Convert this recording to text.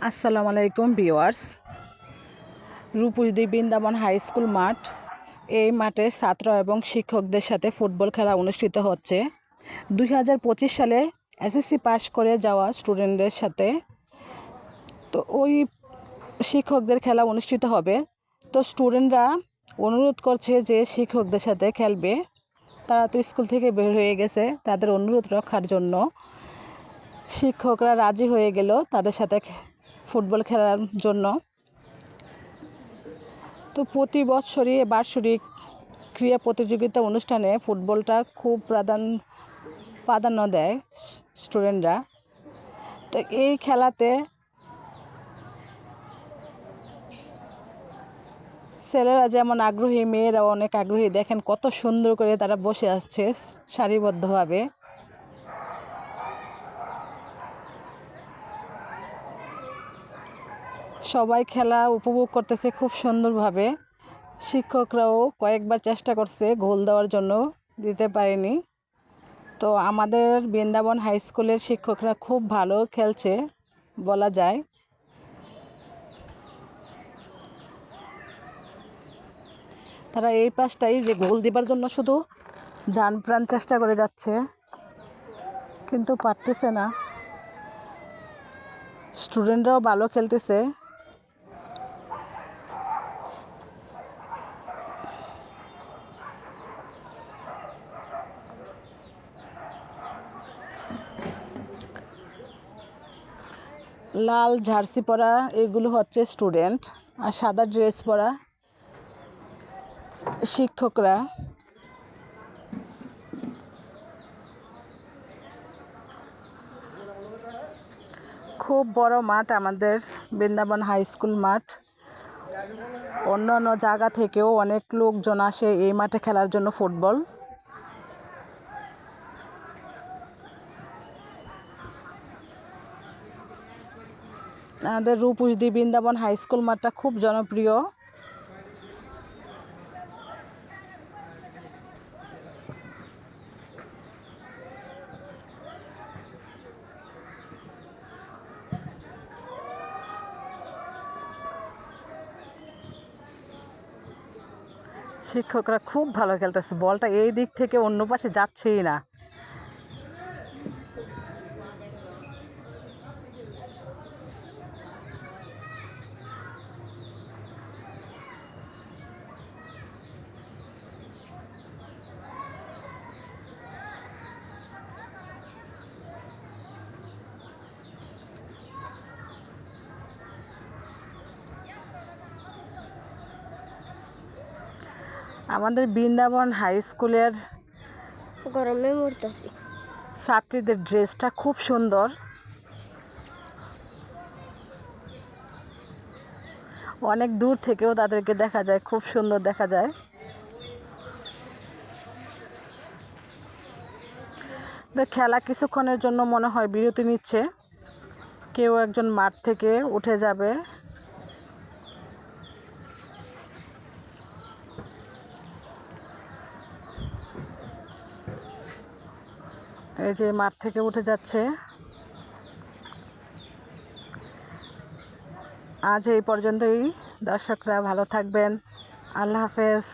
আসসালামু আলাইকুম ভিউয়ার্স। রূপসী Vrindavan high school মাঠ, এই মাঠে ছাত্র এবং শিক্ষকদের সাথে ফুটবল খেলা অনুষ্ঠিত হচ্ছে। 2025 সালে এসএসসি পাস করে যাওয়া স্টুডেন্টদের সাথে তো ওই শিক্ষকদের খেলা অনুষ্ঠিত হবে। তো স্টুডেন্টরা অনুরোধ করছে যে শিক্ষকদের সাথে খেলবে। তারা তো স্কুল থেকে বের হয়ে গেছে, তাদের অনুরোধ রক্ষার জন্য শিক্ষকরা রাজি হয়ে গেল তাদের সাথে ফুটবল খেলার জন্য। তো প্রতি বছরই বার্ষিক ক্রীড়া প্রতিযোগিতা অনুষ্ঠানে ফুটবলটা খুব প্রাধান্য দেয় স্টুডেন্টরা। তো এই খেলাতে ছেলেরা যেমন আগ্রহী, মেয়েরাও অনেক আগ্রহী। দেখেন কত সুন্দর করে তারা বসে আসছে সারিবদ্ধভাবে। সবাই খেলা উপভোগ করতেছে খুব সুন্দরভাবে। শিক্ষকরাও কয়েকবার চেষ্টা করছে গোল দেওয়ার জন্য, দিতে পারেনি। তো আমাদের বৃন্দাবন হাই স্কুলের শিক্ষকরা খুব ভালো খেলছে বলা যায়। তারা এই পাশটাই যে গোল দিবার জন্য শুধু জান প্রাণ চেষ্টা করে যাচ্ছে, কিন্তু পারতেছে না। স্টুডেন্টরাও ভালো খেলতেছে। লাল জার্সি পরা এগুলো হচ্ছে স্টুডেন্ট, আর সাদা ড্রেস পরা শিক্ষকরা। খুব বড় মাঠ আমাদের বৃন্দাবন হাই স্কুল মাঠ। অন্যান্য জায়গা থেকেও অনেক লোকজন আসে এই মাঠে খেলার জন্য ফুটবল। আমাদের রূপসী বৃন্দাবন হাই স্কুল মাঠটা খুব জনপ্রিয়। শিক্ষকরা খুব ভালো খেলতেছে, বলটা এই দিক থেকে অন্য পাশে যাচ্ছেই না। আমাদের বৃন্দাবন হাই স্কুলের গরমে মরতেছি। ছাত্রীদের ড্রেসটা খুব সুন্দর। অনেক দূর থেকেও তাদেরকে দেখা যায়, খুব সুন্দর দেখা যায়। খেলা কিছুক্ষণের জন্য মনে হয় বিরতি নিচ্ছে, কেউ একজন মাঠ থেকে উঠে যাবে। এই যে মাঠ থেকে উঠে যাচ্ছে। আজ এই পর্যন্তই। দর্শকরা ভালো থাকবেন। আল্লাহ হাফেজ।